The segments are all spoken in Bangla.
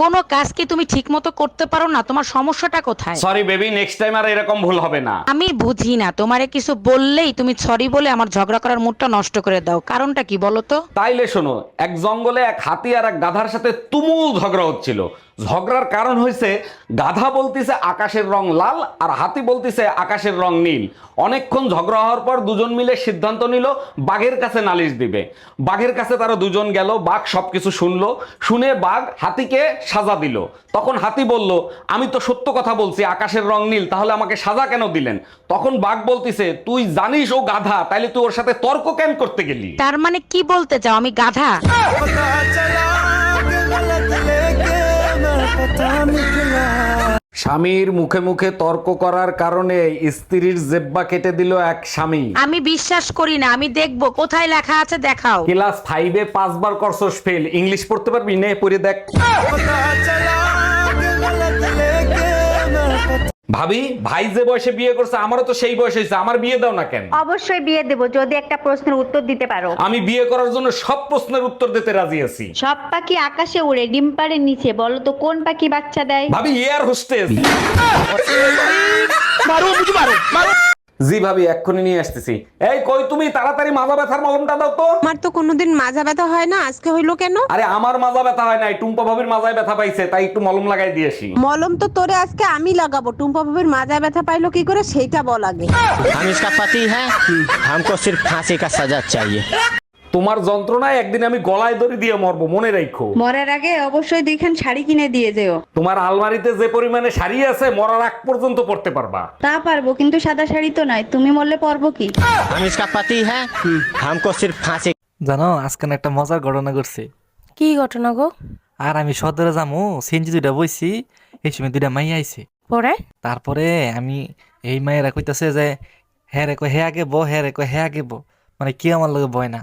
কোনো কাজ কি তুমি ঠিক মতো করতে পারো না? তোমার সমস্যাটা কোথায়? সরি বেবি, নেক্সট টাইম আর এরকম ভুল হবে না। আমি বুঝি না, তোমারে কিছু বললেই তুমি সরি বলে আমার ঝগড়া করার মুডটা নষ্ট করে দাও। কারণটা কি বলো তো? তাইলে শোনো, এক জঙ্গলে এক হাতি আর এক গাধার সাথে তুমুল ঝগড়া হচ্ছিল। ঝগড়ার কারণ হয়েছে গাধা বলতিছে আকাশের রং লাল আর হাতি বলতিছে আকাশের রং নীল। অনেকক্ষণ ঝগড়া হওয়ার পর দুজন মিলে সিদ্ধান্ত নিল বাঘের কাছে নালিশ দিবে। বাঘের কাছে তারা দুজন গেল, বাঘ সবকিছু শুনলো, শুনে বাঘ হাতিকে সাজা দিল। তখন হাতি বলল, আমি তো সত্য কথা বলছি আকাশের রং নীল, তাহলে আমাকে সাজা কেন দিলেন? তখন বাঘ বলতিছে, তুই জানিস ও গাধা, তাইলে তুই ওর সাথে তর্ক কেন করতে গেলি? তার মানে কি বলতে চাও আমি গাধা? স্বামীর মুখে মুখে তর্ক করার কারণে স্ত্রীর জেব্বা কেটে দিল এক স্বামী। আমি বিশ্বাস করি না, আমি দেখবো কোথায় লেখা আছে, দেখাও। ক্লাস 5-এ 5 বার করছস ফেল, ইংলিশ পড়তে পারবি? নে পড়ে দেখ। ভাবি, ভাই যে বয়সে বিয়ে করছে আমারও তো সেই বয়স হয়েছে, আমার বিয়ে দাও না কেন? অবশ্যই বিয়ে দেব যদি একটা প্রশ্নের উত্তর দিতে পারো। আমি বিয়ে করার জন্য সব প্রশ্নের উত্তর দিতে রাজি আছি। সব পাখি আকাশে উড়ে, ডিম পাড়ে নিচে, বলো তো কোন পাখি বাচ্চা দেয়? ভাবি, এয়ার হোস্টেস। জি ভাবি, এক্ষুনি নিয়ে আসতেছি। এই কই তুমি, তাড়াতাড়ি মাজা ব্যথার মলমটা দাও তো। আমার তো কোনোদিন মাজা ব্যথা হয় না, আজকে হইলো কেন? আরে আমার মাজা ব্যথা হয় নাই, টুম্পা ভাবির মাজায় ব্যথা পাইছে, তাই একটু মলম লাগাই দিয়েছি। মলম তো তোরে আজকে আমি লাগাবো। টুম্পা ভাবির মাজা ব্যথা পাইলো কি করে সেইটা বল আগে। हम इसका पति है, हमको सिर्फ फांसी का सजा चाहिए। তোমার যন্ত্রণায় একদিন আমি গলায় দড়ি দিয়ে মরবো, মনে রাখো। মরার আগে অবশ্যই দুইখান শাড়ি কিনে দিয়ে যেও। তোমার আলমারিতে যে পরিমাণে শাড়ি আছে মরার আগ পর্যন্ত পড়তে পারবা। তা পারবো, কিন্তু সাদা শাড়ি তো নাই। তুমি মরলে পরবো কি? हम इसका पति है, हमको सिर्फ फांसी। জানো আজকে না একটা মজার ঘটনা ঘটছে। কি ঘটনা গো? আর আমি সদরে যামু, সেঞ্জি দুইটা বইছি, এই সময় দুইটা মাই আইছে। পরে তারপরে আমি এই মায়েরা কইতাছে যে হ্যাঁ রে কই হে আগে বো, হ্যাঁ রে কই হে আগে বো, মানে কেউ আমার লগে বয় না।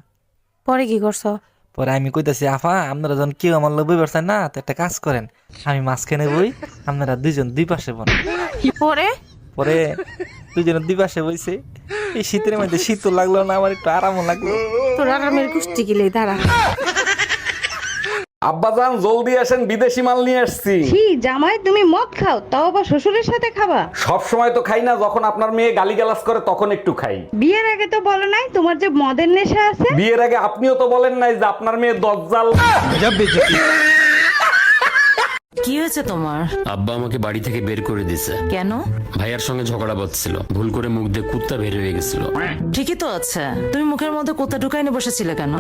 পরে কি করছো? পরে আমি কইতাছি আফা, আপনারা যখন কেউ আমার লগে বই পারছেন না, তো একটা কাজ করেন, আমি মাঝখানে বই, আপনারা দুইজন দুই পাশে বন। পরে পরে দুইজন দুই পাশে বইছে। এই শীতের মধ্যে শীতও লাগলো না, আমার একটু আরামও লাগলো। তোর আরামের কুষ্টি গিলে দাঁড়া। আব্বাজান জলদি আসেন, বিদেশি মাল নিয়ে আসছি। কি জামাই, তুমি মদ খাও, তাও আবার শ্বশুরের সাথে খাবা? সব সময় তো খাই না, যখন আপনার মেয়ে গালিগালাজ করে তখন একটু খাই। বিয়ের আগে তো বলো নাই তোমার যে মদের নেশা আছে। বিয়ের আগে আপনিও তো বলেন নাই যে আপনার মেয়ে দজ্জাল। কি হয়েছে তোমার? আব্বা আমাকে বাড়ি থেকে বের করে দিছে। কেন? ভাইয়ার সঙ্গে ঝগড়া বাঁধছিল, ভুল করে মুখ দিয়ে কুত্তা বের হয়ে গেছিল। ঠিকই তো আছে, তুমি মুখের মধ্যে কোথা ঢুকাই নিয়ে বসেছিলে কেন?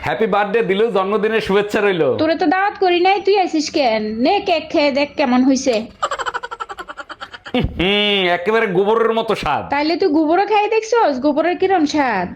হ্যাপি বার্থডে দিলু, জন্মদিনের শুভেচ্ছা রইলো। তোরে তো দাওয়াত করি নাই, তুই আইছিস কেন? নে কেক খেয়ে দেখ কেমন হইছে। একেবারে গোবরের মতো স্বাদ। তাইলে তুই গোবরও খাই দেখছস? গোবরের কিরম স্বাদ।